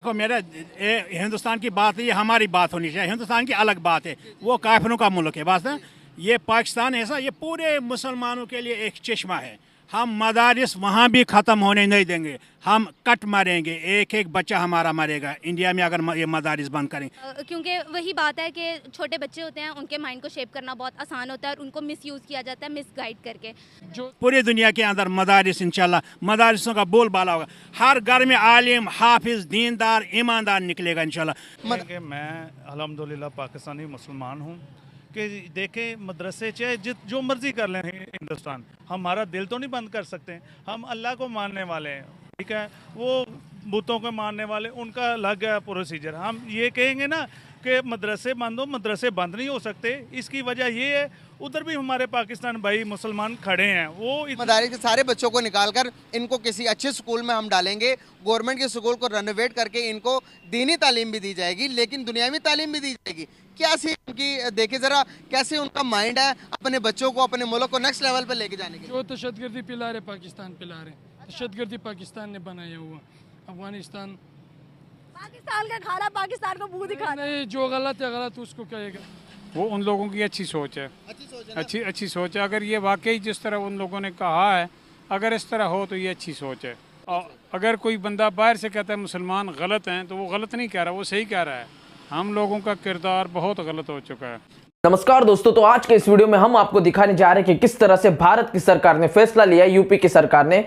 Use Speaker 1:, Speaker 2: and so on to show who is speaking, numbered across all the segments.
Speaker 1: देखो मेरा हिंदुस्तान की बात है, ये हमारी बात होनी चाहिए। हिंदुस्तान की अलग बात है, वो काफिरों का मुल्क है। बस ना, ये पाकिस्तान ऐसा, ये पूरे मुसलमानों के लिए एक चश्मा है। हम मदारिस वहाँ भी ख़त्म होने नहीं देंगे, हम कट मारेंगे, एक एक बच्चा हमारा मरेगा इंडिया में अगर ये मदारिस बंद करें।
Speaker 2: क्योंकि वही बात है कि छोटे बच्चे होते हैं, उनके माइंड को शेप करना बहुत आसान होता है और उनको मिसयूज़ किया जाता है, मिसगाइड करके।
Speaker 1: जो पूरी दुनिया के अंदर मदारिस, इंशाल्लाह मदारिसों का बोलबाला होगा। हर घर में आलिम, हाफिज, दीनदार, ईमानदार निकलेगा इंशाल्लाह।
Speaker 3: मैं अल्हम्दुलिल्लाह पाकिस्तानी मुसलमान हूँ कि देखें मदरसे चाहे जो मर्जी कर लें हिंदुस्तान, हमारा दिल तो नहीं बंद कर सकते। हम अल्लाह को मानने वाले हैं, ठीक है। वो बुतों को मानने वाले, उनका अलग है प्रोसीजर। हम ये कहेंगे ना कि मदरसे बंद हो, मदरसे बंद नहीं हो सकते। इसकी वजह ये है उधर भी हमारे पाकिस्तान भाई मुसलमान खड़े हैं। वो
Speaker 4: मदारिस के सारे बच्चों को निकालकर इनको किसी अच्छे स्कूल में हम डालेंगे। गवर्नमेंट के स्कूल को रेनोवेट करके इनको दीनी तालीम भी दी जाएगी, लेकिन दुनियावी तालीम भी दी जाएगी। क्या सी उनकी देखे ज़रा, कैसे उनका माइंड है अपने बच्चों को, अपने मुल्क को नेक्स्ट लेवल पर लेके जाने के।
Speaker 5: जो दहशतगर्दी पिला रहे पाकिस्तान पिला रहे, दहशतगर्दी पाकिस्तान ने बनाया हुआ। अफगानिस्तान
Speaker 6: पाकिस्तान का खाना पाकिस्तान को मुंह दिखा
Speaker 5: नहीं, जो गलत है गलत उसको कहेगा।
Speaker 7: वो उन लोगों की अच्छी सोच है, अच्छी सोच है। अगर ये वाकई जिस तरह उन लोगों ने कहा है, अगर इस तरह हो तो ये अच्छी सोच है। और अगर कोई बंदा बाहर से कहता है मुसलमान गलत हैं, तो वो गलत नहीं कह रहा, वो सही कह रहा है। हम लोगों का किरदार बहुत गलत हो चुका है।
Speaker 8: नमस्कार दोस्तों, तो आज के इस वीडियो में हम आपको दिखाने जा रहे हैं कि किस तरह से भारत की सरकार ने फैसला लिया, यूपी की सरकार ने,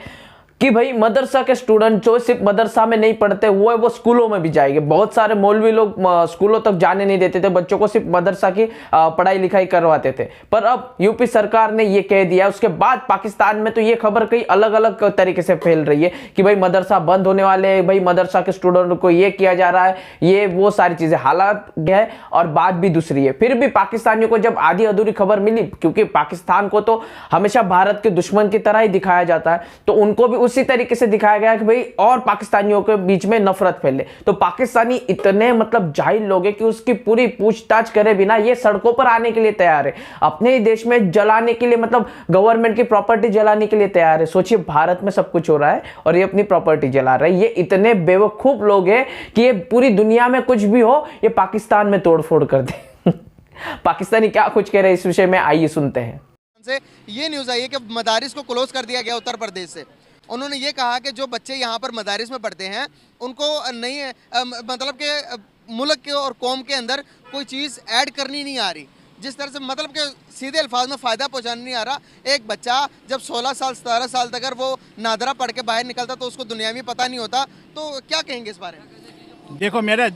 Speaker 8: कि भाई मदरसा के स्टूडेंट जो सिर्फ मदरसा में नहीं पढ़ते हुए वो स्कूलों में भी जाएंगे। बहुत सारे मौलवी लोग स्कूलों तक जाने नहीं देते थे, बच्चों को सिर्फ मदरसा की पढ़ाई लिखाई करवाते थे। पर अब यूपी सरकार ने ये कह दिया। उसके बाद पाकिस्तान में तो ये खबर कई अलग अलग तरीके से फैल रही है कि भाई मदरसा बंद होने वाले हैं, भाई मदरसा के स्टूडेंट को ये किया जा रहा है, ये वो सारी चीजें। हालात है और बात भी दूसरी है। फिर भी पाकिस्तानियों को जब आधी अधूरी खबर मिली, क्योंकि पाकिस्तान को तो हमेशा भारत के दुश्मन की तरह ही दिखाया जाता है, तो उनको भी उसी तरीके से दिखाया गया कि भाई और पाकिस्तानियों के बीच में नफरत फैले। तो पाकिस्तानी इतने मतलब जाहिल लोग हैं कि उसकी पूरी पूछताछ करे बिना ये सड़कों पर आने के लिए तैयार है, अपने ही देश में जलाने के लिए, मतलब गवर्नमेंट की प्रॉपर्टी जलाने के लिए तैयार है। सोचिए, भारत में सब कुछ हो रहा है और ये अपनी प्रॉपर्टी जला रहा है। ये इतने बेवकूफ लोग हैं कि ये पूरी दुनिया में कुछ भी हो, ये पाकिस्तान में तोड़फोड़ कर दे। पाकिस्तानी क्या कुछ कह रहे हैं इस विषय में, आइए सुनते हैं।
Speaker 4: ये न्यूज़ आई है कि मदारिस को क्लोज कर दिया गया उत्तर प्रदेश से। उन्होंने ये कहा कि जो बच्चे यहाँ पर मदारिस में पढ़ते हैं उनको नहीं मतलब कि मुल्क के और कौम के अंदर कोई चीज़ ऐड करनी नहीं आ रही। जिस तरह से मतलब कि सीधे अल्फाज में फ़ायदा पहुँचाना नहीं आ रहा। एक बच्चा जब 16 साल 17 साल तक अगर वो नादरा पढ़ के बाहर निकलता तो उसको दुनिया में पता नहीं होता। तो क्या कहेंगे इस बारे में?
Speaker 1: देखो मेरा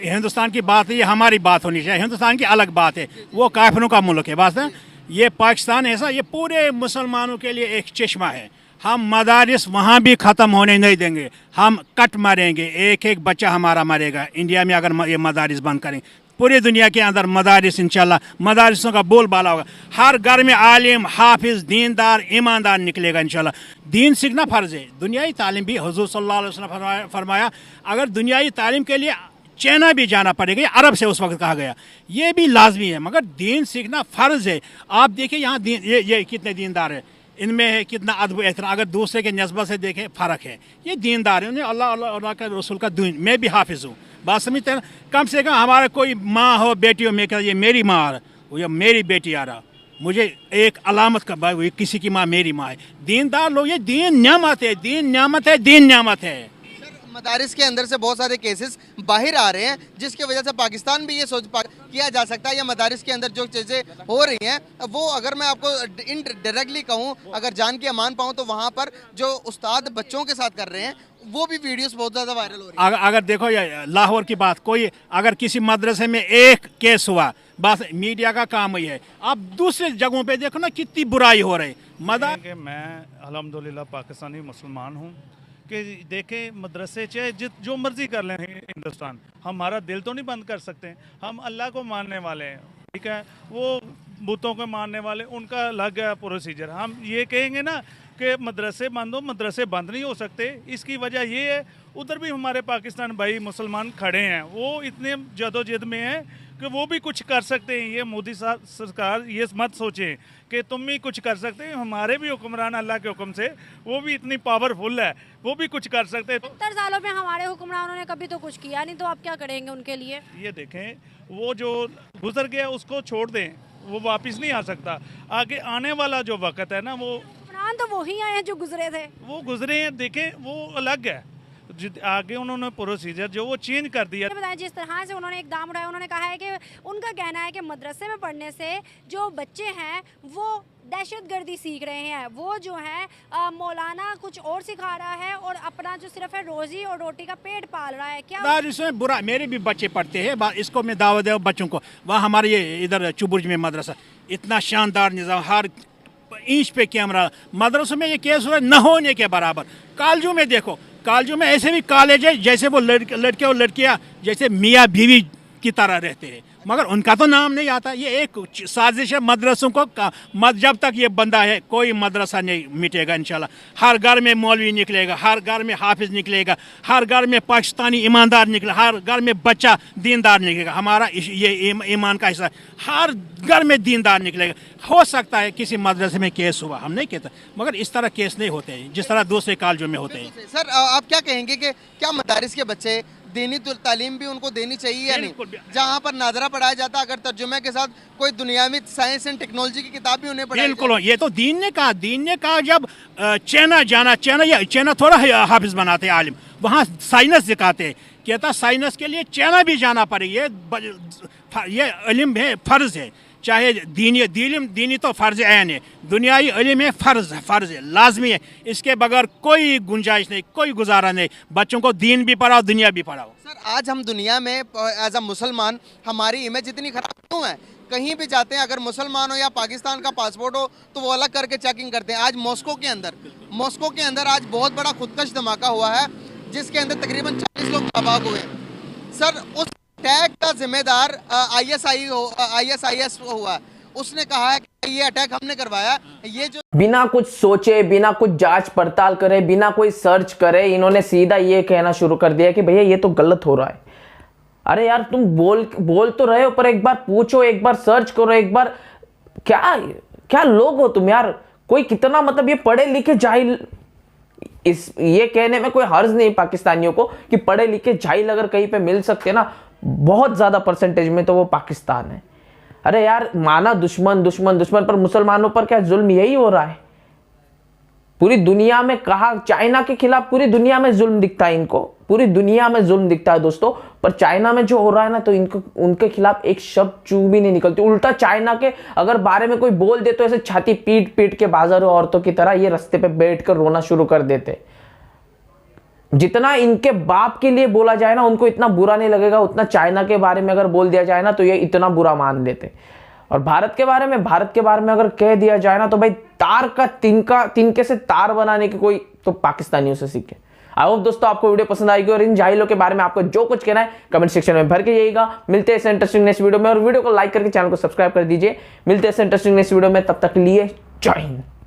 Speaker 1: हिंदुस्तान की बात है, ये हमारी बात होनी चाहिए। हिंदुस्तान की अलग बात है, वो काफिरों का मुल्क है। बस ना, ये पाकिस्तान ऐसा, ये पूरे मुसलमानों के लिए एक चश्मा है। हम मदारिस वहाँ भी ख़त्म होने नहीं देंगे, हम कट मारेंगे, एक एक बच्चा हमारा मरेगा इंडिया में अगर ये मदारिस बंद करें। पूरी दुनिया के अंदर मदारिस, इंशाल्लाह मदारिसों का बोलबाला होगा। हर घर में आलिम, हाफिज, दीनदार, ईमानदार निकलेगा इंशाल्लाह। दीन सीखना फ़र्ज़ है। दुनियाई तालीम भी हुज़ूर सल्लल्लाहु अलैहि वसल्लम ने फरमाया, अगर दुनियाई तालीम के लिए चाइना भी जाना पड़ेगा, अरब से उस वक्त कहा गया, ये भी लाजमी है, मगर दीन सीखना फ़र्ज़ है। आप देखिए यहाँ दीन, ये कितने दीनदार है, इनमें है कितना अदब एहतराम। अगर दूसरे के नस्बत से देखें फ़र्क है, ये दीनदार है, उन्हें अल्लाह के रसूल का दीन। मैं भी हाफिज़ हूँ, बात समझते हैं। कम से कम हमारा कोई माँ हो, बेटी हो, मैं कहता ये मेरी माँ आ रहा, या मेरी बेटी आ रहा, मुझे एक अलामत का भाई किसी की माँ मेरी माँ है। दीनदार लोग, ये दीन न्यामत है, दीन न्यामत है, दीन न्यामत है।
Speaker 4: मदारिस के अंदर से बहुत सारे केसेस बाहर आ रहे हैं, जिसकी वजह से पाकिस्तान भी ये सोच किया जा सकता है या मदारिस के अंदर जो चीज़ें हो रही हैं वो, अगर मैं आपको डायरेक्टली कहूँ, अगर जान के अमान पाऊँ, तो वहाँ पर जो उस्ताद बच्चों के साथ कर रहे हैं वो भी वीडियोस बहुत ज़्यादा वायरल हो रही है।
Speaker 1: अगर देखो ये लाहौर की बात, कोई अगर किसी मदरसे में एक केस हुआ, बस मीडिया का काम ही है। आप दूसरे जगहों पे देखो ना कितनी बुराई हो रही।
Speaker 3: मैं अल्हम्दुलिल्लाह पाकिस्तानी मुसलमान हूँ कि देखें मदरसे चाहे जो मर्जी कर लें हिंदुस्तान, हमारा दिल तो नहीं बंद कर सकते। हम अल्लाह को मानने वाले हैं, ठीक है। वो बुतों को मानने वाले, उनका अलग है प्रोसीजर। हम ये कहेंगे ना कि मदरसे बंद हो, मदरसे बंद नहीं हो सकते। इसकी वजह ये है उधर भी हमारे पाकिस्तान भाई मुसलमान खड़े हैं। वो इतने जदोजहद में हैं कि वो भी कुछ कर सकते हैं। ये मोदी सरकार ये मत सोचे कि तुम ही कुछ कर सकते हैं, हमारे भी हुक्मरान अल्लाह के हुक्म से वो भी इतनी पावरफुल है, वो भी कुछ कर सकते हैं।
Speaker 6: 70 सालों में हमारे हुक्मरानों ने कभी तो कुछ किया नहीं, तो आप क्या करेंगे उनके लिए?
Speaker 3: ये देखें, वो जो गुजर गया उसको छोड़ दें, वो वापस नहीं आ सकता। आगे आने वाला जो वक्त है ना, वो
Speaker 6: हुक्मरान तो वही आए हैं जो गुजरे थे।
Speaker 3: वो गुजरे हैं, देखें वो अलग है। आगे उन्होंने प्रोसीजर जो वो चेंज कर दिया।
Speaker 6: बताएं, जिस तरह से उन्होंने इकदाम उठाया, उन्होंने कहा है कि उनका कहना है कि मदरसे में पढ़ने से जो बच्चे हैं वो दहशतगर्दी सीख रहे हैं, वो जो है मौलाना कुछ और सिखा रहा है और अपना जो सिर्फ है रोजी और रोटी का पेट पाल रहा है। क्या
Speaker 1: इसमें बुरा, मेरे भी बच्चे पढ़ते हैं, इसको मैं दावत दे बच्चों को। वहाँ हमारे ये इधर चुबुर्ज में मदरसा, इतना शानदार निज़ाम, हर इंच पे कैमरा, मदरसों में ये केस हुआ न होने के बराबर। कॉलेजों में देखो, कॉलेजों में ऐसे भी कॉलेज है जैसे वो लड़के और लड़कियां जैसे मियाँ बीवी की तरह रहते हैं, मगर उनका तो नाम नहीं आता। ये एक साजिश है मदरसों को। जब तक ये बंदा है कोई मदरसा नहीं मिटेगा इंशाल्लाह। हर घर में मौलवी निकलेगा, हर घर में हाफिज निकलेगा, हर घर में पाकिस्तानी ईमानदार निकलेगा, हर घर में बच्चा दीनदार निकलेगा। हमारा ये ईमान का हिस्सा, हर घर में दीनदार निकलेगा। हो सकता है किसी मदरसे में केस हुआ, हम नहीं कहते, मगर इस तरह केस नहीं होते हैं जिस तरह दूसरे कॉलेजों में होते हैं।
Speaker 4: सर आप क्या कहेंगे कि क्या मदारिस के बच्चे दीनी तालीम भी उनको देनी चाहिए या नहीं? जहाँ पर नादरा पढ़ाया जाता, अगर तर्जुमे के साथ कोई दुनियावी साइंस एंड टेक्नोलॉजी की किताब भी उन्हें पढ़ाई
Speaker 1: बिल्कुल। ये तो दीन ने कहा जब चाइना थोड़ा हाफिज बनाते हैं आलिम, वहाँ साइंस सिखाते हैं, कहता साइंस के लिए चाइना भी जाना पड़ेगा। ये इल्म है, फ़र्ज़ है, चाहे दीनी तो फ़र्ज़ ऐन है, दुनियाई इल्म है, फ़र्ज़ है, लाजमी है। इसके बगैर कोई गुंजाइश नहीं, कोई गुजारा नहीं। बच्चों को दीन भी पढ़ाओ, दुनिया भी पढ़ाओ।
Speaker 4: सर आज हम दुनिया में एज अ मुसलमान हमारी इमेज इतनी खराब क्यों है? कहीं भी जाते हैं, अगर मुसलमान हो या पाकिस्तान का पासपोर्ट हो तो वो अलग करके चेकिंग करते हैं। आज मॉस्को के अंदर आज बहुत बड़ा खुदकश धमाका हुआ है, जिसके अंदर तकरीबन 40 लोग तबाह हुए। सर उस अटैक का जिम्मेदार ISIS हुआ, उसने कहा है कि ये अटैक हमने करवाया। ये जो
Speaker 8: बिना कुछ सोचे, बिना कुछ जांच पड़ताल करे, बिना कोई सर्च करे, इन्होंने सीधा ये कहना शुरू कर दिया कि भैया ये तो गलत हो रहा है। अरे यार तुम बोल तो रहे हो, पर एक बार पूछो, एक बार सर्च करो, एक बार क्या लोग हो तुम यार। कोई कितना मतलब ये पढ़े लिखे जाहिल, ये कहने में कोई हर्ज नहीं पाकिस्तानियों को कि पढ़े लिखे जाहिल अगर कहीं पे मिल सकते ना बहुत ज्यादा परसेंटेज में, तो वो पाकिस्तान है। अरे यार माना दुश्मन, पर मुसलमानों पर क्या जुल्म यही हो रहा है? पूरी दुनिया में कहा, चाइना के खिलाफ पूरी दुनिया में जुल्म दिखता है इनको, पूरी दुनिया में जुल्म दिखता है दोस्तों। पर चाइना में जो हो रहा है ना, तो इनको उनके खिलाफ एक शब्द चू भी नहीं निकलती। उल्टा चाइना के अगर बारे में कोई बोल दे तो ऐसे छाती पीट के बाजारों औरतों की तरह ये रास्ते पे बैठकर रोना शुरू कर देते। जितना इनके बाप के लिए बोला जाए ना उनको इतना बुरा नहीं लगेगा, उतना चाइना के बारे में अगर बोल दिया जाए ना तो ये इतना बुरा मान लेते। और भारत के बारे में अगर कह दिया जाए ना तो भाई तार का तिनके से तार बनाने की कोई तो पाकिस्तानियों से सीखे। आई होप दोस्तों आपको वीडियो पसंद आएगी और इन जाहिलों के बारे में आपको जो कुछ कहना है कमेंट सेक्शन में भर के जाइएगा। मिलते हैं इस इंटरेस्टिंग नेक्स्ट वीडियो में, और वीडियो को लाइक करके चैनल को सब्सक्राइब कर दीजिए। मिलते हैं इस इंटरेस्टिंग नेक्स्ट वीडियो में, तब तक के लिए जय हिंद।